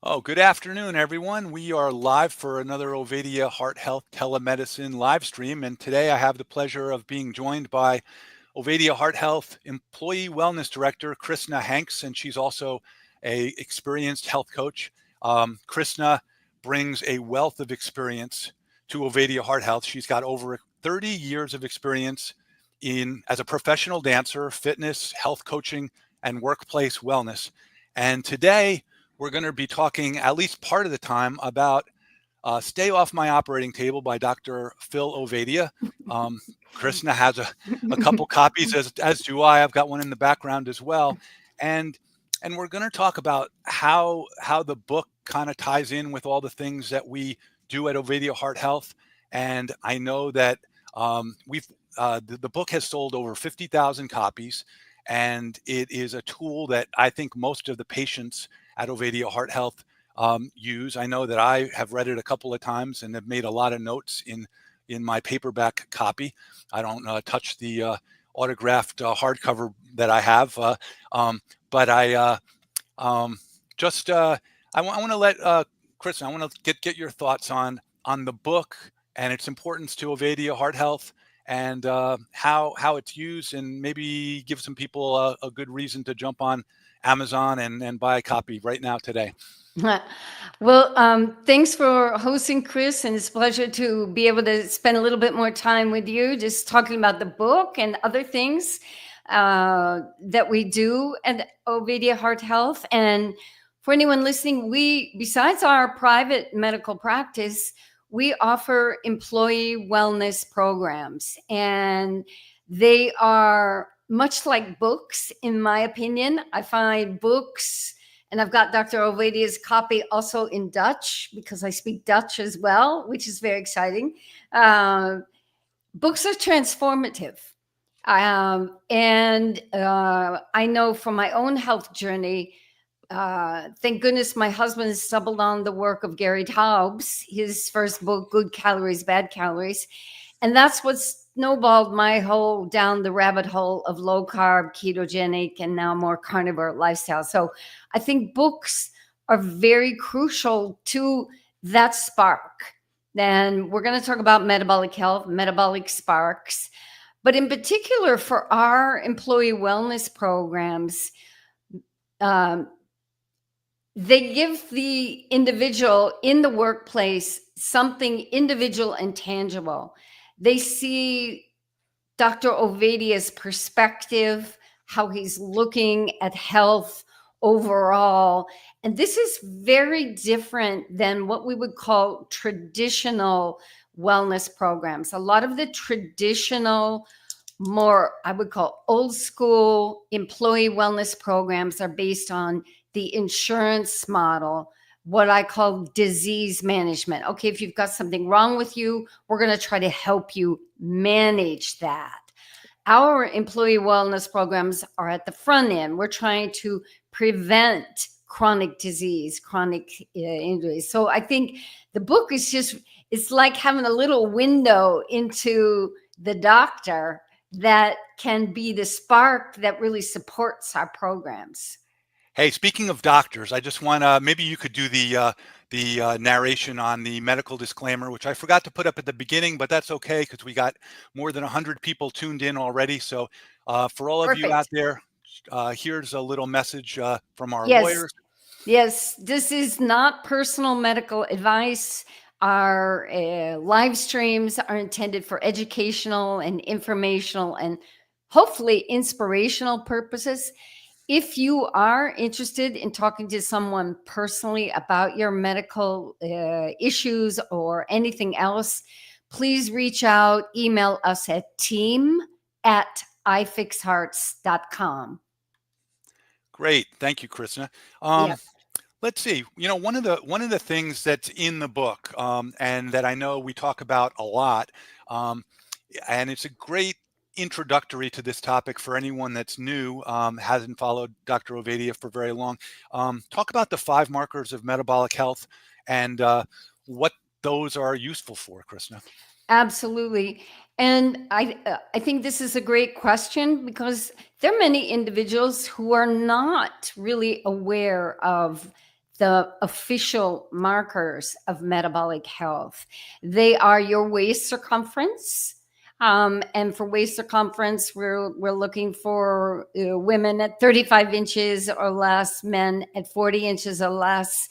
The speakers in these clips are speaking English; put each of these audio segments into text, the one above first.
Oh, good afternoon, everyone. We are live for another Ovadia Heart Health telemedicine live stream. And today I have the pleasure of being joined by Ovadia Heart Health Employee Wellness Director, Krisna Hanks, and she's also a experienced health coach. Krisna brings a wealth of experience to Ovadia Heart Health. She's got over 30 years of experience as a professional dancer, fitness, health coaching, and workplace wellness. And today, we're going to be talking at least part of the time about Stay Off My Operating Table by Dr. Phil Ovadia. Krishna has a couple copies, as do I. I've got one in the background as well. And we're going to talk about how the book kind of ties in with all the things that we do at Ovadia Heart Health. And I know that the book has sold over 50,000 copies, and it is a tool that I think most of the patients at Ovadia Heart Health use. I know that I have read it a couple of times and have made a lot of notes in my paperback copy. I don't touch the autographed hardcover that I have, but I just I want to let Chris, I want to get your thoughts on the book and its importance to Ovadia Heart Health, and how it's used, and maybe give some people a good reason to jump on Amazon and buy a copy right now today. Well, thanks for hosting, Chris, and it's a pleasure to be able to spend a little bit more time with you, just talking about the book and other things that we do at Ovadia Heart Health. And for anyone listening, besides our private medical practice, we offer employee wellness programs, and they are much like books, in my opinion. I find books, and I've got Dr. Ovadia's copy also in Dutch because I speak Dutch as well, which is very exciting. Books are transformative. And I know from my own health journey, thank goodness my husband stumbled on the work of Gary Taubes, his first book, Good Calories, Bad Calories. And that's what snowballed my whole down the rabbit hole of low carb, ketogenic, and now more carnivore lifestyle. So I think books are very crucial to that spark. And we're going to talk about metabolic health, metabolic sparks. But in particular, for our employee wellness programs, they give the individual in the workplace something individual and tangible. They see Dr. Ovadia's perspective, how he's looking at health overall. And this is very different than what we would call traditional wellness programs. A lot of the traditional, more, I would call old school employee wellness programs are based on the insurance model, what I call disease management. Okay, if you've got something wrong with you, we're going to try to help you manage that. Our employee wellness programs are at the front end. We're trying to prevent chronic disease, chronic injuries. So I think the book is just, it's like having a little window into the doctor that can be the spark that really supports our programs. Hey, speaking of doctors, I just want to, maybe you could do the narration on the medical disclaimer, which I forgot to put up at the beginning, but that's okay because we got more than 100 people tuned in already. So for all of you out Perfect. there, here's a little message from our Yes. lawyers. Yes. This is not personal medical advice. Our live streams are intended for educational and informational and hopefully inspirational purposes. If you are interested in talking to someone personally about your medical issues or anything else, please reach out, email us at team@ifixhearts.com. Great. Thank you, Krishna. Yeah. Let's see. One of the things that's in the book, and that I know we talk about a lot, um, and it's a great introductory to this topic for anyone that's new, hasn't followed Dr. Ovadia for very long. Talk about the 5 markers of metabolic health and what those are useful for, Krishna. Absolutely. And I think this is a great question because there are many individuals who are not really aware of the official markers of metabolic health. They are your waist circumference. And for waist circumference, we're looking for women at 35 inches or less, men at 40 inches or less.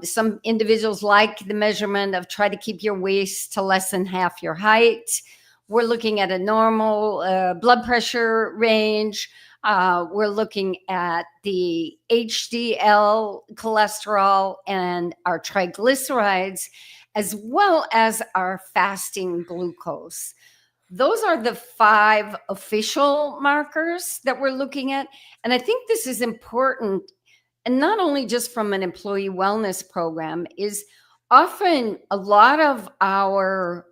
Some individuals like the measurement of try to keep your waist to less than half your height. We're looking at a normal blood pressure range. We're looking at the HDL cholesterol and our triglycerides, as well as our fasting glucose. Those are the 5 official markers that we're looking at. And I think this is important, and not only just from an employee wellness program, is often a lot of our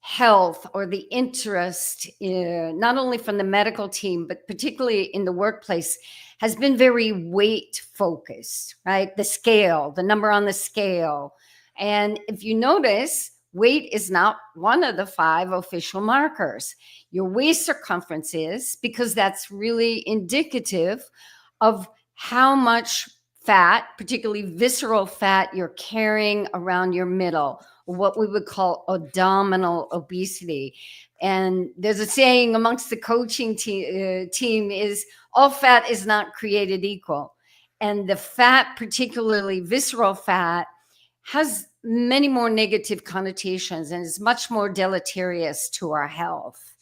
health or the interest, not only from the medical team, but particularly in the workplace, has been very weight focused, right? The scale, the number on the scale. And if you notice, weight is not one of the 5 official markers. Your waist circumference is, because that's really indicative of how much fat, particularly visceral fat, you're carrying around your middle, what we would call abdominal obesity. And there's a saying amongst the coaching team is all fat is not created equal. And the fat, particularly visceral fat, has many more negative connotations and is much more deleterious to our health.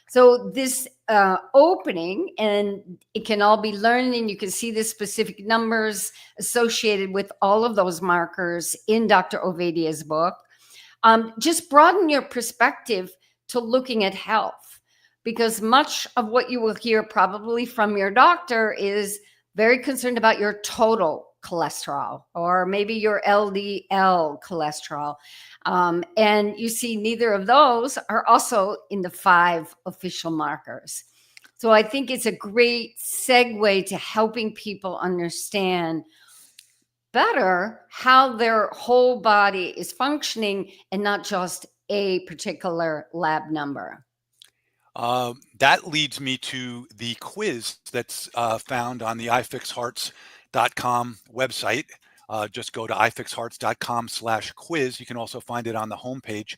So this opening, and it can all be learned, and you can see the specific numbers associated with all of those markers in Dr. Ovadia's book. Just broaden your perspective to looking at health, because much of what you will hear probably from your doctor is very concerned about your total cholesterol or maybe your LDL cholesterol. And you see neither of those are also in the 5 official markers. So I think it's a great segue to helping people understand better how their whole body is functioning and not just a particular lab number. That leads me to the quiz that's found on the ifixhearts.com website. Just go to ifixhearts.com/quiz. You can also find it on the homepage.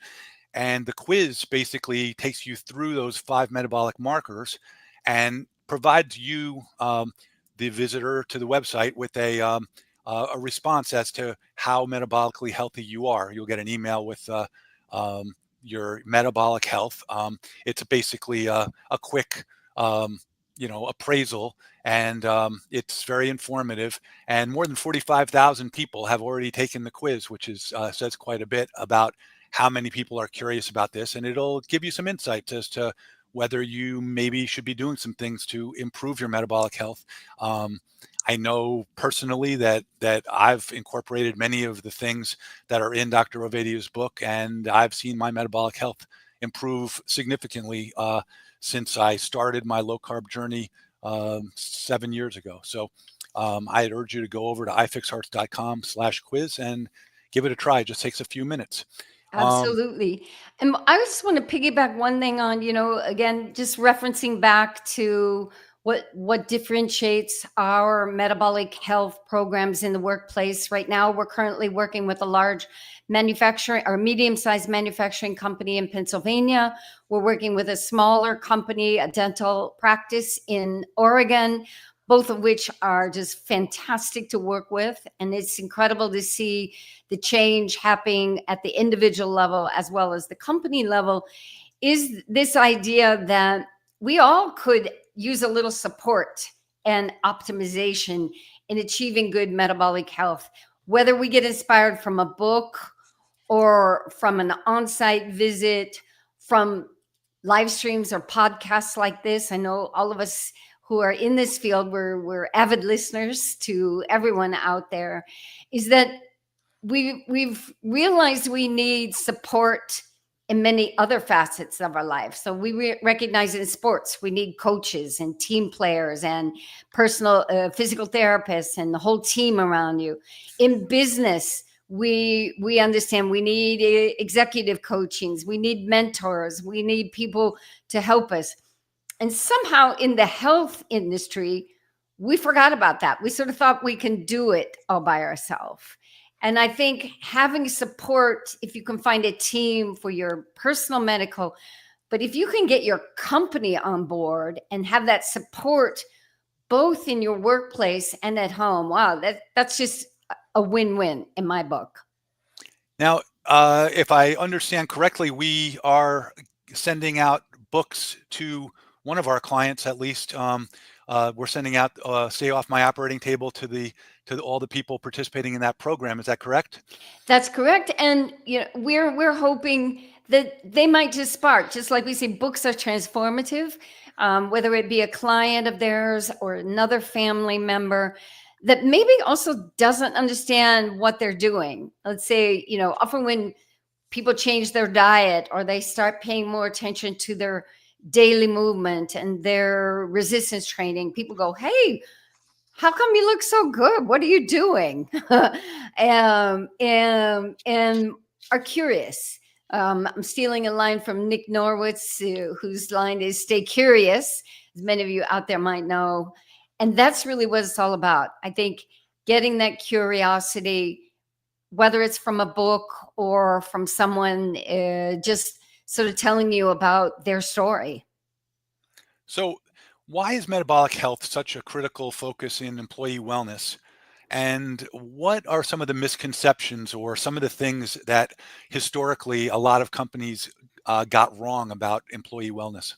And the quiz basically takes you through those 5 metabolic markers and provides you, the visitor to the website, with a response as to how metabolically healthy you are. You'll get an email with your metabolic health. It's basically a quick, appraisal, and it's very informative. And more than 45,000 people have already taken the quiz, which is says quite a bit about how many people are curious about this, and it'll give you some insights as to whether you maybe should be doing some things to improve your metabolic health. I know personally that I've incorporated many of the things that are in Dr. Ovadia's book, and I've seen my metabolic health improve significantly since I started my low carb journey 7 years ago. So I'd urge you to go over to ifixhearts.com/quiz and give it a try. It just takes a few minutes. Absolutely. And I just want to piggyback one thing on, again, just referencing back to what differentiates our metabolic health programs in the workplace. Right now, we're currently working with a large manufacturing or medium-sized manufacturing company in Pennsylvania. We're working with a smaller company, a dental practice in Oregon, both of which are just fantastic to work with. And it's incredible to see the change happening at the individual level as well as the company level, is this idea that we all could use a little support and optimization in achieving good metabolic health, whether we get inspired from a book or from an on-site visit, from live streams or podcasts like this. I know all of us who are in this field, we're avid listeners to everyone out there, is that we've realized we need support in many other facets of our life. So we recognize in sports, we need coaches and team players and personal physical therapists and the whole team around you. In business, we understand we need executive coachings, we need mentors, we need people to help us. And somehow in the health industry, we forgot about that. We sort of thought we can do it all by ourselves. And I think having support, if you can find a team for your personal medical, but if you can get your company on board and have that support both in your workplace and at home, wow, that's just a win-win in my book. Now, if I understand correctly, we are sending out books to one of our clients, at least. We're sending out "Stay Off My Operating Table" to all the people participating in that program. Is that correct? That's correct. And we're hoping that they might just spark, just like we say, books are transformative, whether it be a client of theirs or another family member that maybe also doesn't understand what they're doing. Let's say, often when people change their diet or they start paying more attention to their daily movement and their resistance training, people go, "Hey, how come you look so good? What are you doing?" And are curious. I'm stealing a line from Nick Norwitz, whose line is "Stay curious," as many of you out there might know. And that's really what it's all about. I think getting that curiosity, whether it's from a book or from someone just sort of telling you about their story. So, why is metabolic health such a critical focus in employee wellness? And what are some of the misconceptions or some of the things that historically a lot of companies got wrong about employee wellness?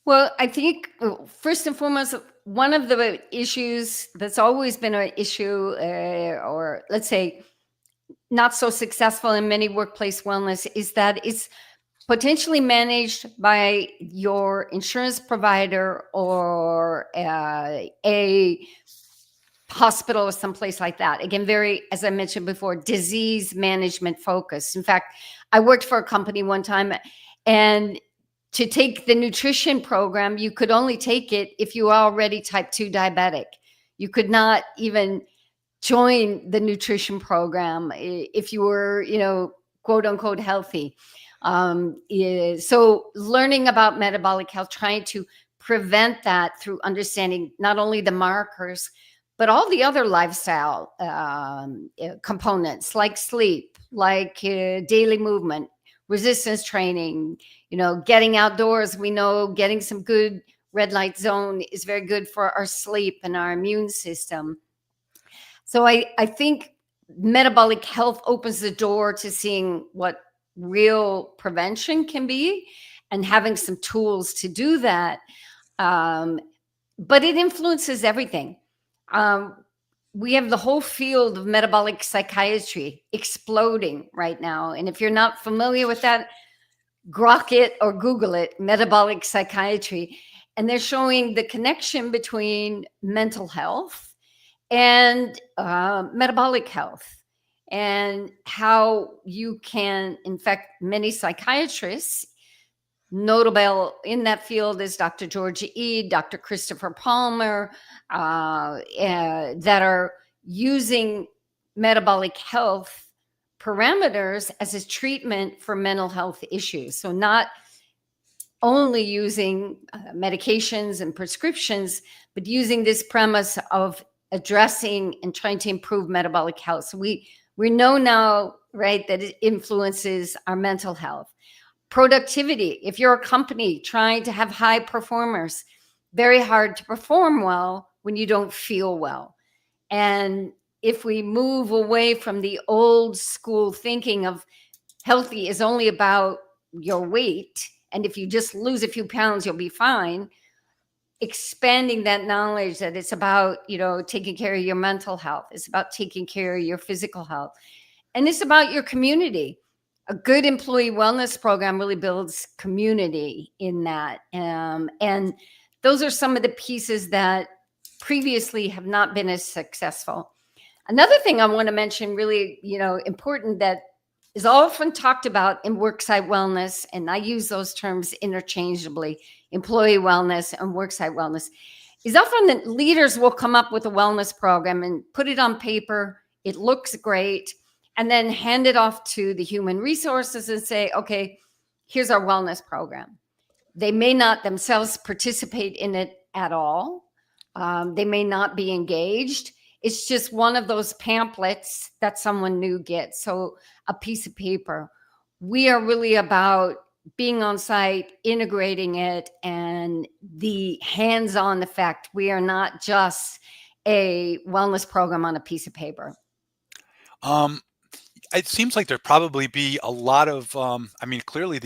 Well, I think first and foremost, one of the issues that's always been an issue, or let's say not so successful in many workplace wellness, is that it's potentially managed by your insurance provider or a hospital or someplace like that. Again, very, as I mentioned before, disease management focus. In fact, I worked for a company one time, and to take the nutrition program, you could only take it if you were already type 2 diabetic. You could not even join the nutrition program if you were, quote unquote, healthy. So learning about metabolic health, trying to prevent that through understanding not only the markers, but all the other lifestyle components like sleep, like daily movement, resistance training, getting outdoors. We know getting some good red light zone is very good for our sleep and our immune system. So I think metabolic health opens the door to seeing what real prevention can be and having some tools to do that. But it influences everything. We have the whole field of metabolic psychiatry exploding right now. And if you're not familiar with that, grok it or Google it, metabolic psychiatry. And they're showing the connection between mental health and metabolic health, and how you can, in fact, many psychiatrists, notable in that field is Dr. Georgia Ede, Dr. Christopher Palmer, that are using metabolic health parameters as a treatment for mental health issues. So not only using medications and prescriptions, but using this premise of addressing and trying to improve metabolic health. So we know now, right, that it influences our mental health. Productivity. If you're a company trying to have high performers, very hard to perform well when you don't feel well. And if we move away from the old school thinking of healthy is only about your weight, and if you just lose a few pounds, you'll be fine, expanding that knowledge that it's about, taking care of your mental health. It's about taking care of your physical health. And it's about your community. A good employee wellness program really builds community in that. And those are some of the pieces that previously have not been as successful. Another thing I want to mention, really, important, that is often talked about in worksite wellness, and I use those terms interchangeably, employee wellness and worksite wellness, is often that leaders will come up with a wellness program and put it on paper. It looks great, and then hand it off to the human resources and say, okay, here's our wellness program. They may not themselves participate in it at all. They may not be engaged. It's just one of those pamphlets that someone new gets. So a piece of paper. We are really about being on site, integrating it, and the hands-on effect. We are not just a wellness program on a piece of paper. Um, it seems like there'd probably be a lot of, I mean, clearly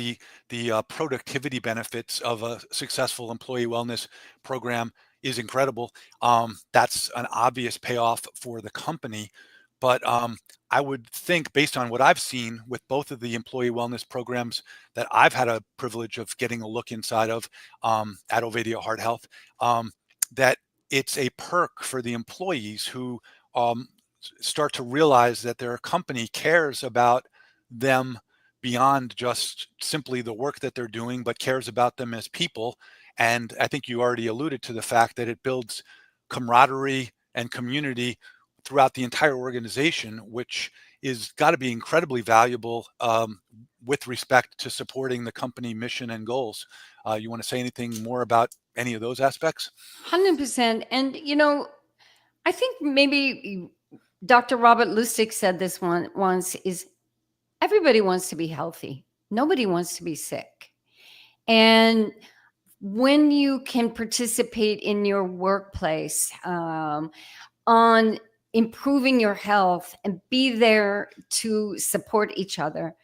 the productivity benefits of a successful employee wellness program is incredible. That's an obvious payoff for the company, but I would think, based on what I've seen with both of the employee wellness programs that I've had a privilege of getting a look inside of at Ovadia Heart Health, that it's a perk for the employees who um, start to realize that their company cares about them beyond just simply the work that they're doing, but cares about them as people. And I think you already alluded to the fact that it builds camaraderie and community throughout the entire organization, which is got to be incredibly valuable with respect to supporting the company mission and goals. You want to say anything more about any of those aspects? 100%. And, I think maybe Dr. Robert Lustig said this once is everybody wants to be healthy. Nobody wants to be sick. And when you can participate in your workplace on improving your health and be there to support each other,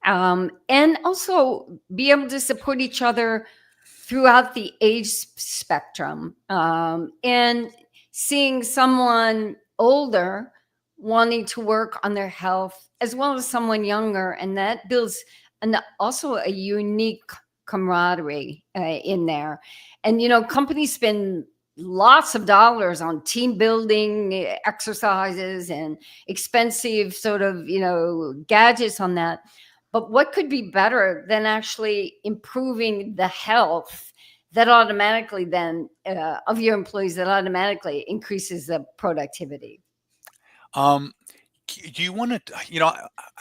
and also be able to support each other throughout the age spectrum, and seeing someone older wanting to work on their health as well as someone younger, and that builds also a unique camaraderie in there. And companies spend lots of dollars on team building exercises and expensive sort of gadgets on that. But what could be better than actually improving the health that automatically then of your employees, that automatically increases the productivity? Um, do you want to,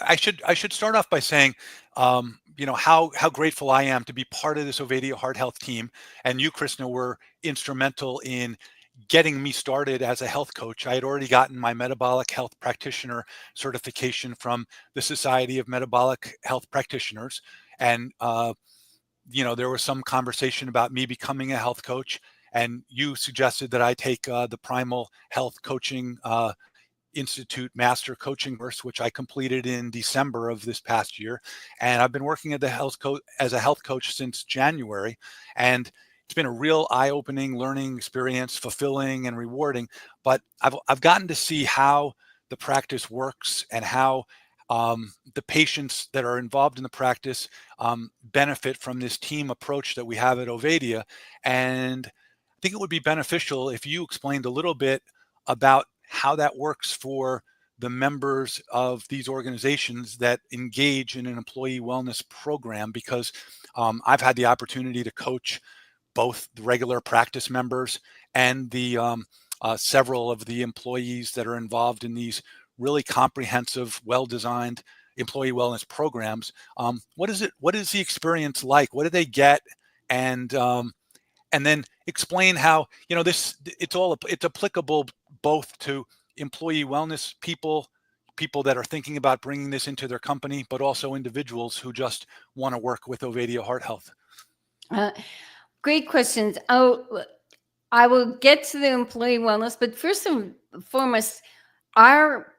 I should start off by saying, how grateful I am to be part of this Ovadia Heart Health team. And you, Krisna, were instrumental in getting me started as a health coach. I had already gotten my metabolic health practitioner certification from the Society of Metabolic Health Practitioners. And, there was some conversation about me becoming a health coach. And you suggested that I take the Primal Health Coaching Institute Master Coaching course, which I completed in December of this past year. And I've been working as a health coach since January. And it's been a real eye-opening learning experience, fulfilling and rewarding. But I've gotten to see how the practice works and how the patients that are involved in the practice benefit from this team approach that we have at Ovadia. And I think it would be beneficial if you explained a little bit about how that works for the members of these organizations that engage in an employee wellness program, because I've had the opportunity to coach both the regular practice members and the several of the employees that are involved in these really comprehensive, well-designed employee wellness programs. What is it? What is the experience like? What do they get? And then explain how it's applicable both to employee wellness people that are thinking about bringing this into their company, but also individuals who just want to work with Ovadia Heart Health. Great questions. Oh, I will get to the employee wellness, but first and foremost, our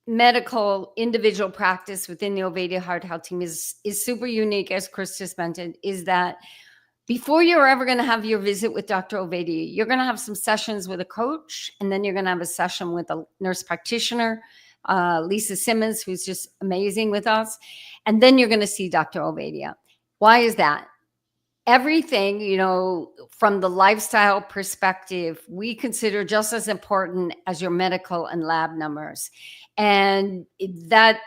medical individual practice within the Ovadia Heart Health team is super unique, as Chris just mentioned, is that before you're ever going to have your visit with Dr. Ovadia, you're going to have some sessions with a coach, and then you're going to have a session with a nurse practitioner, Lisa Simmons, who's just amazing with us. And then you're going to see Dr. Ovadia. Why is that? Everything, from the lifestyle perspective, we consider just as important as your medical and lab numbers. And that,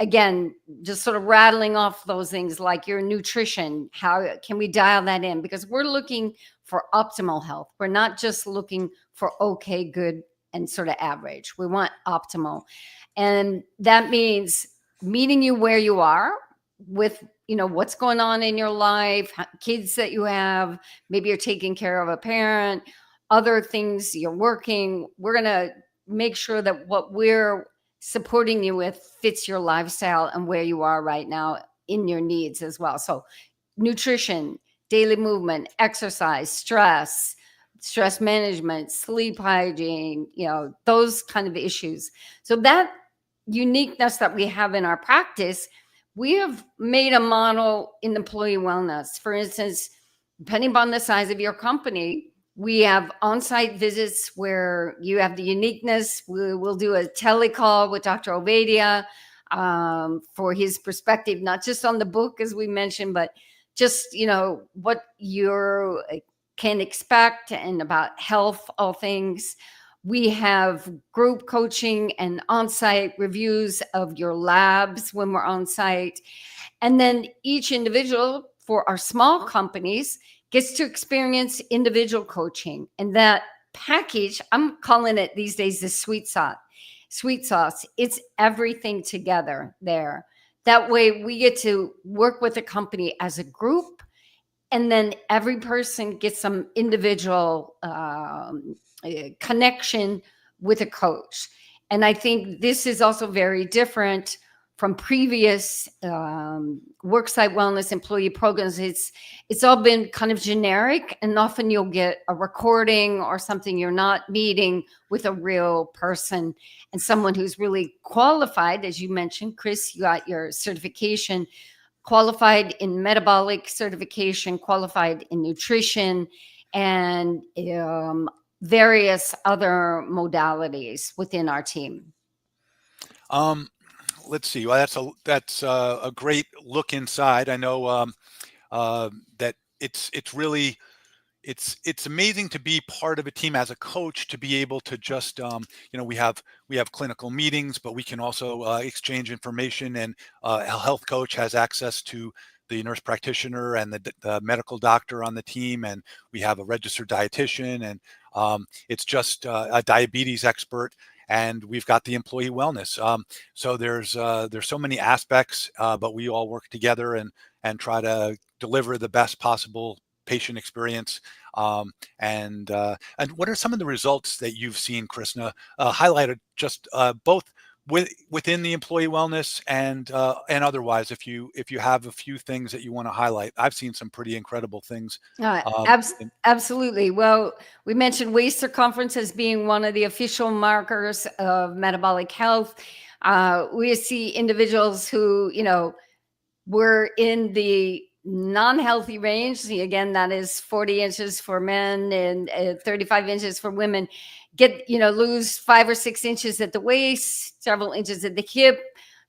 again, just sort of rattling off those things like your nutrition, how can we dial that in? Because we're looking for optimal health. We're not just looking for okay, good, and sort of average. We want optimal. And that means meeting you where you are with, what's going on in your life, kids that you have, maybe you're taking care of a parent, other things you're working. We're going to make sure that what we're supporting you with fits your lifestyle and where you are right now in your needs as well. So nutrition, daily movement, exercise, stress management, sleep hygiene, those kind of issues. So that uniqueness that we have in our practice, we have made a model in employee wellness. For instance, depending on the size of your company, we have on-site visits where you have the uniqueness. We'll do a telecall with Dr. Ovadia for his perspective, not just on the book, as we mentioned, but just, what you can expect and about health, all things. We have group coaching and on-site reviews of your labs when we're on site. And then each individual for our small companies gets to experience individual coaching. And that package, I'm calling it these days the sweet sauce. It's everything together there. That way we get to work with a company as a group, and then every person gets some individual connection with a coach. And I think this is also very different from previous worksite wellness employee programs. It's all been kind of generic, and often you'll get a recording or something. You're not meeting with a real person and someone who's really qualified. As you mentioned, Chris, you got your certification, qualified in metabolic certification, qualified in nutrition, and various other modalities within our team. Let's see. Well, that's a great look inside. I know that it's really it's amazing to be part of a team as a coach, to be able to just we have clinical meetings, but we can also exchange information, and a health coach has access to the nurse practitioner and the medical doctor on the team, and we have a registered dietitian, and it's just a diabetes expert, and we've got the employee wellness. So there's so many aspects, but we all work together and try to deliver the best possible patient experience. And what are some of the results that you've seen, Krisna, highlighted just both within the employee wellness and otherwise? If you have a few things that you want to highlight, I've seen some pretty incredible things. Absolutely. Well, we mentioned waist circumference as being one of the official markers of metabolic health. We see individuals who, were in the non-healthy range. Again, that is 40 inches for men and 35 inches for women. Lose 5 or 6 inches at the waist, several inches at the hip.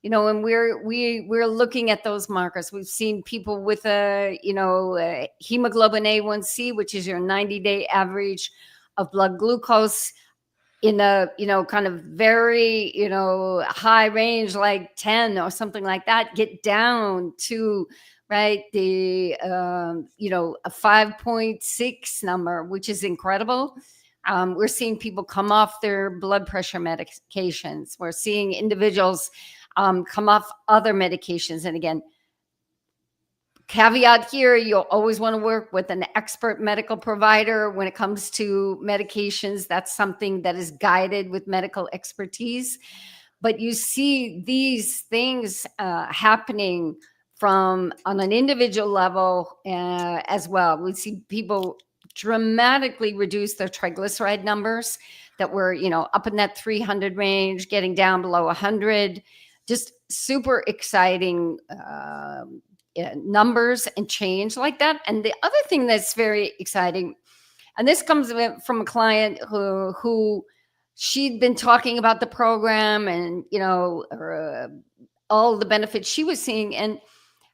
And we're looking at those markers. We've seen people with a hemoglobin A1C, which is your 90-day average of blood glucose, in a kind of very high range, like 10 or something like that, get down to the a 5.6 number, which is incredible. We're seeing people come off their blood pressure medications. We're seeing individuals come off other medications. And again, caveat here, you'll always want to work with an expert medical provider when it comes to medications. That's something that is guided with medical expertise. But you see these things happening on an individual level as well. We see people dramatically reduce their triglyceride numbers that were, up in that 300 range, getting down below 100. Just super exciting numbers and change like that. And the other thing that's very exciting, and this comes from a client who she'd been talking about the program and all the benefits she was seeing, and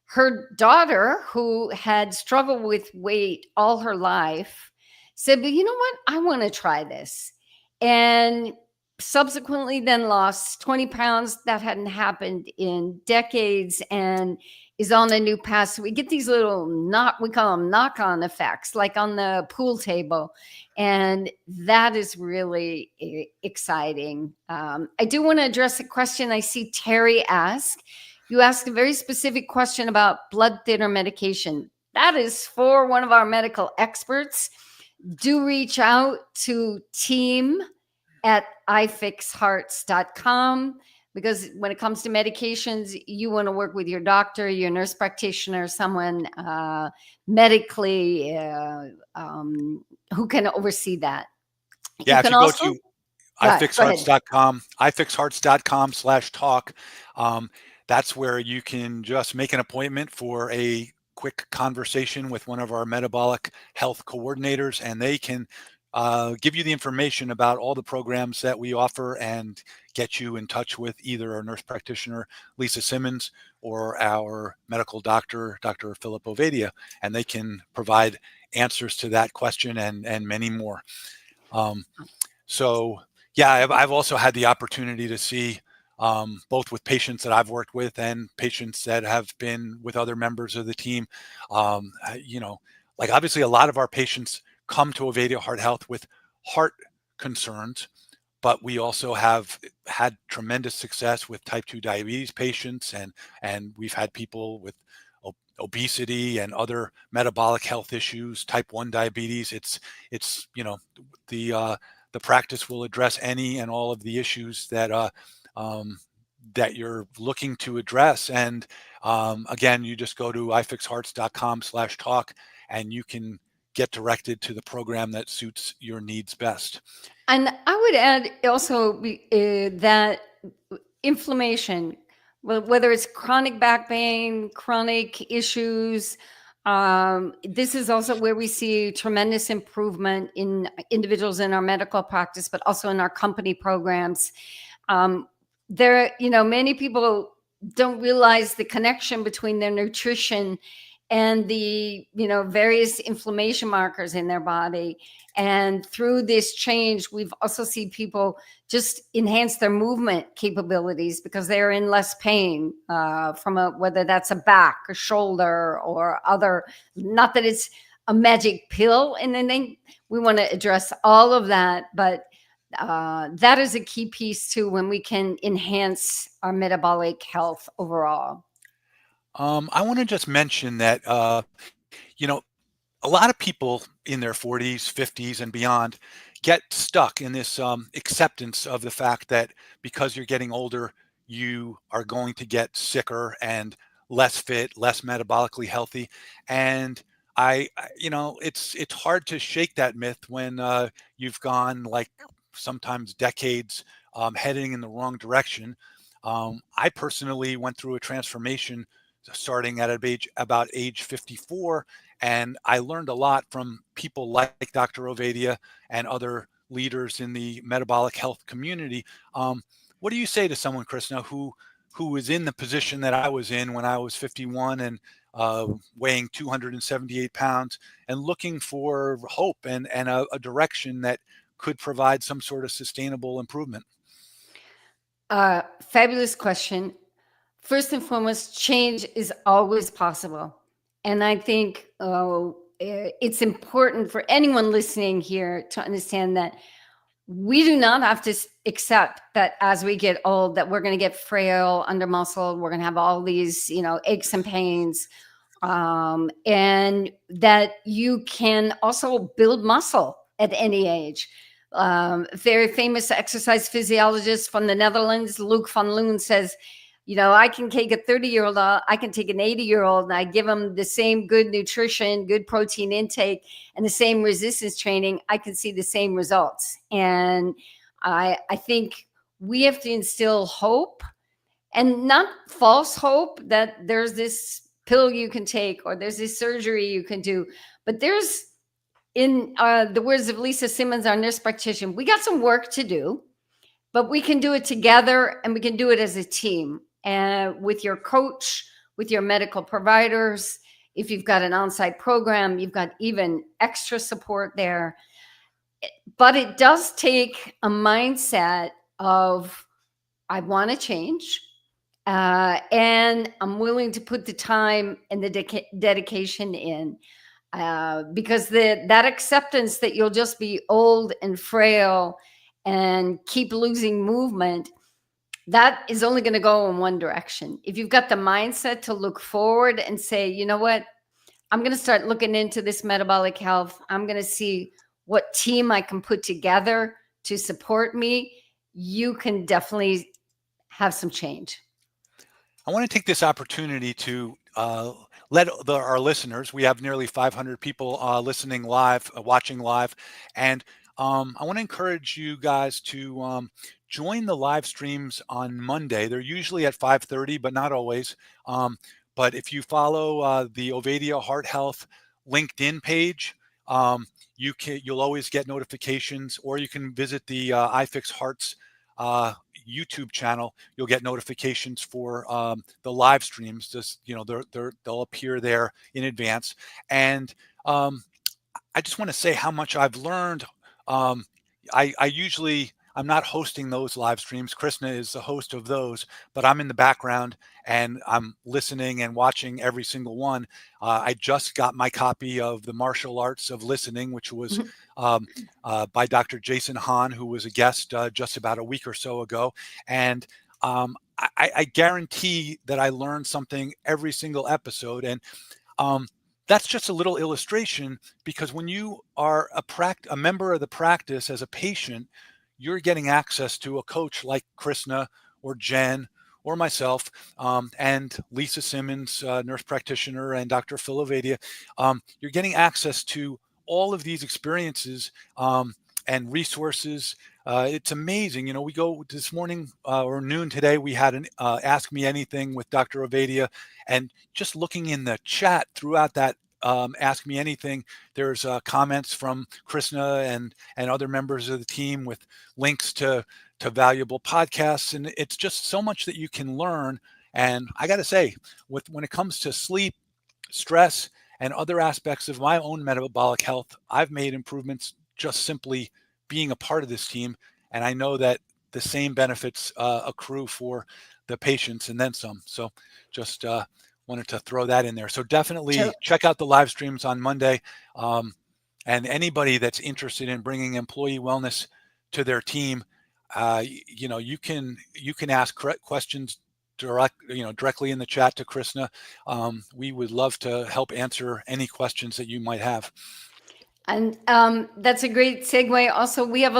her daughter, who had struggled with weight all her life, said, "But you know what? I want to try this." And subsequently then lost 20 pounds. That hadn't happened in decades, and is on a new path. So we get these little we call them knock-on effects, like on the pool table. And that is really exciting. I do want to address a question I see Terry ask. You asked a very specific question about blood thinner medication. That is for one of our medical experts. do reach out to team@ifixhearts.com, because when it comes to medications, you want to work with your doctor, your nurse practitioner, someone medically who can oversee that. Yeah, You if can you go also, to go ahead. ifixhearts.com/talk. That's where you can just make an appointment for a quick conversation with one of our metabolic health coordinators, and they can give you the information about all the programs that we offer and get you in touch with either our nurse practitioner, Lisa Simmons, or our medical doctor, Dr. Philip Ovadia, and they can provide answers to that question and many more. So yeah, I've also had the opportunity to see both with patients that I've worked with and patients that have been with other members of the team. You know, like obviously a lot of our patients come to Ovadia Heart Health with heart concerns, but we also have had tremendous success with type 2 diabetes patients, and we've had people with obesity and other metabolic health issues, type 1 diabetes. It's you know, the practice will address any and all of the issues um, that you're looking to address. And again, you just go to ifixhearts.com/talk, and you can get directed to the program that suits your needs best. And I would add also that inflammation, whether it's chronic back pain, chronic issues, this is also where we see tremendous improvement in individuals in our medical practice, but also in our company programs. Many people don't realize the connection between their nutrition and the various inflammation markers in their body. And through this change, we've also seen people just enhance their movement capabilities because they're in less pain from whether that's a back, a shoulder, or other. Not that it's a magic pill, and then we want to address all of that, but that is a key piece too when we can enhance our metabolic health overall. I want to just mention that you know, a lot of people in their 40s, 50s, and beyond get stuck in this acceptance of the fact that because you're getting older, you are going to get sicker and less fit, less metabolically healthy. And it's hard to shake that myth when you've gone like sometimes decades heading in the wrong direction. I personally went through a transformation starting at about age 54, and I learned a lot from people like Dr. Ovadia and other leaders in the metabolic health community. What do you say to someone, Krisna, who was in the position that I was in when I was 51 and weighing 278 pounds and looking for hope and a direction that could provide some sort of sustainable improvement? Fabulous question. First and foremost, change is always possible. And I think it's important for anyone listening here to understand that we do not have to accept that as we get old, that we're going to get frail, under muscled, we're going to have all these, aches and pains, and that you can also build muscle at any age. Very famous exercise physiologist from the Netherlands, Luc van Loon, says, I can take a 30-year-old, I can take an 80-year-old, and I give them the same good nutrition, good protein intake, and the same resistance training. I can see the same results. And I think we have to instill hope, and not false hope that there's this pill you can take or there's this surgery you can do. But there's, in the words of Lisa Simmons, our nurse practitioner, we got some work to do, but we can do it together, and we can do it as a team. And with your coach, with your medical providers, if you've got an on-site program, you've got even extra support there. But it does take a mindset of, I want to change, and I'm willing to put the time and the dedication in, because that acceptance that you'll just be old and frail and keep losing movement, that is only going to go in one direction. If you've got the mindset to look forward and say, you know what, I'm going to start looking into this metabolic health. I'm going to see what team I can put together to support me, you can definitely have some change. I want to take this opportunity to let our listeners, we have nearly 500 people listening live, watching live, and I want to encourage you guys to join the live streams on Monday. They're usually at 5:30, but not always. But if you follow the Ovadia Heart Health LinkedIn page, you'll always get notifications, or you can visit the iFix Hearts uh, YouTube channel. You'll get notifications for the live streams. Just they'll appear there in advance. And I just want to say how much I've learned. Um, I'm not hosting those live streams. Krisna is the host of those, but I'm in the background and I'm listening and watching every single one. I just got my copy of The Martial Arts of Listening, which was um, by Dr. Jason Hahn, who was a guest just about a week or so ago. And I guarantee that I learned something every single episode. And that's just a little illustration, because when you are a member of the practice as a patient, you're getting access to a coach like Krisna or Jen or myself, and Lisa Simmons, nurse practitioner, and Dr. Phil Ovadia. You're getting access to all of these experiences and resources. It's amazing. We go this morning or noon today, we had an Ask Me Anything with Dr. Ovadia, and just looking in the chat throughout that Ask Me Anything, there's comments from Krisna and other members of the team with links to valuable podcasts, and it's just so much that you can learn. And I got to say, when it comes to sleep, stress, and other aspects of my own metabolic health, I've made improvements just simply being a part of this team. And I know that the same benefits accrue for the patients and then some. So just wanted to throw that in there. So definitely check out the live streams on Monday. And anybody that's interested in bringing employee wellness to their team, you can ask questions directly in the chat to Krisna. We would love to help answer any questions that you might have. And that's a great segue. Also, we have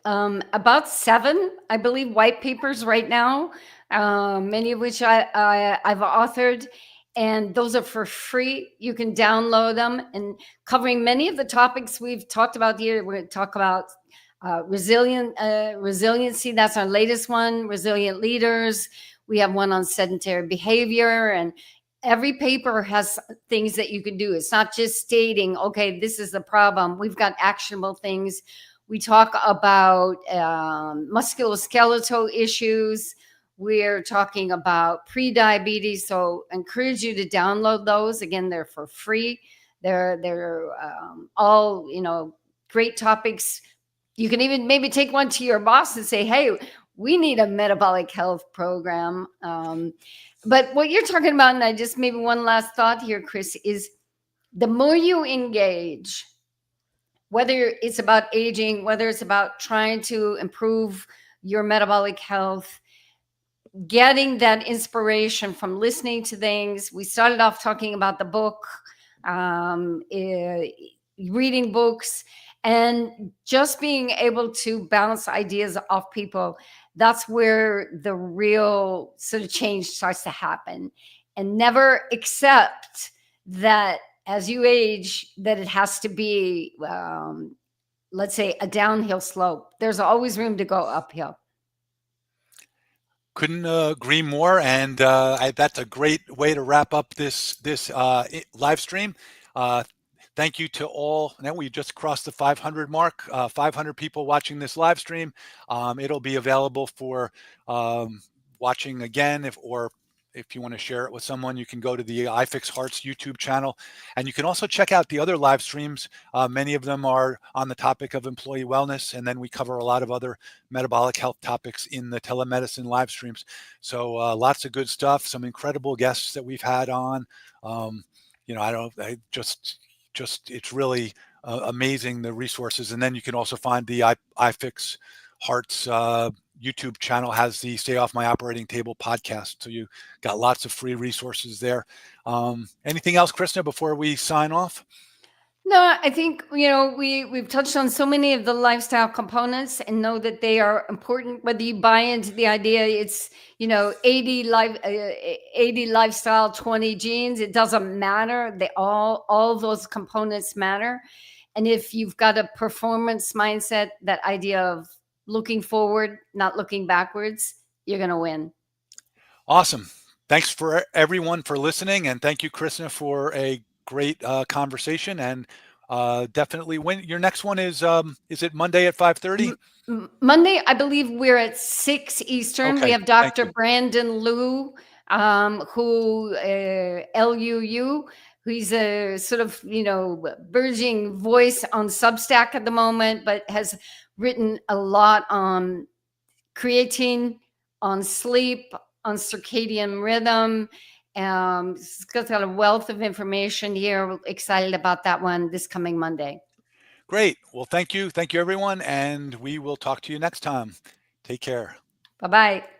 about 7, I believe, white papers right now, many of which I've authored, and those are for free. You can download them, and covering many of the topics we've talked about here. We're going to talk about resiliency. That's our latest one. Resilient leaders. We have one on sedentary behavior, and every paper has things that you can do. It's not just stating, okay, this is the problem. We've got actionable things. We talk about musculoskeletal issues. We're talking about pre-diabetes. So I encourage you to download those. Again, they're for free. They're all, great topics. You can even maybe take one to your boss and say, hey, we need a metabolic health program. But what you're talking about, and I just maybe one last thought here, Chris, is the more you engage, whether it's about aging, whether it's about trying to improve your metabolic health, getting that inspiration from listening to things. We started off talking about the book, reading books, and just being able to bounce ideas off people. That's where the real sort of change starts to happen. And never accept that as you age, that it has to be, let's say, a downhill slope. There's always room to go uphill. Couldn't agree more, and that's a great way to wrap up this live stream. Thank you to all. Now we just crossed the 500 mark, 500 people watching this live stream. It'll be available for watching again, if you want to share it with someone, you can go to the iFix Hearts YouTube channel, and you can also check out the other live streams. Many of them are on the topic of employee wellness, and then we cover a lot of other metabolic health topics in the telemedicine live streams. So lots of good stuff, some incredible guests that we've had on. It's really amazing, the resources. And then you can also find the iFix Hearts YouTube channel has the Stay Off My Operating Table podcast. So you got lots of free resources there. Anything else, Krisna, before we sign off? No, I think, we've touched on so many of the lifestyle components and know that they are important. Whether you buy into the idea it's 80 lifestyle, 20 genes, it doesn't matter. They all those components matter. And if you've got a performance mindset, that idea of looking forward, not looking backwards, you're going to win. Awesome. Thanks for everyone for listening, and thank you, Krisna, for a great conversation. And definitely, when your next one is it Monday at 5:30? Monday, I believe we're at 6 Eastern. We Okay, have thank Dr. you. Brandon Liu, who LUU, who's a sort of, burgeoning voice on Substack at the moment, but has written a lot on creatine, on sleep, on circadian rhythm. He's got a wealth of information here. We're excited about that one this coming Monday. Great. Well, thank you, everyone, and we will talk to you next time. Take care. Bye-bye.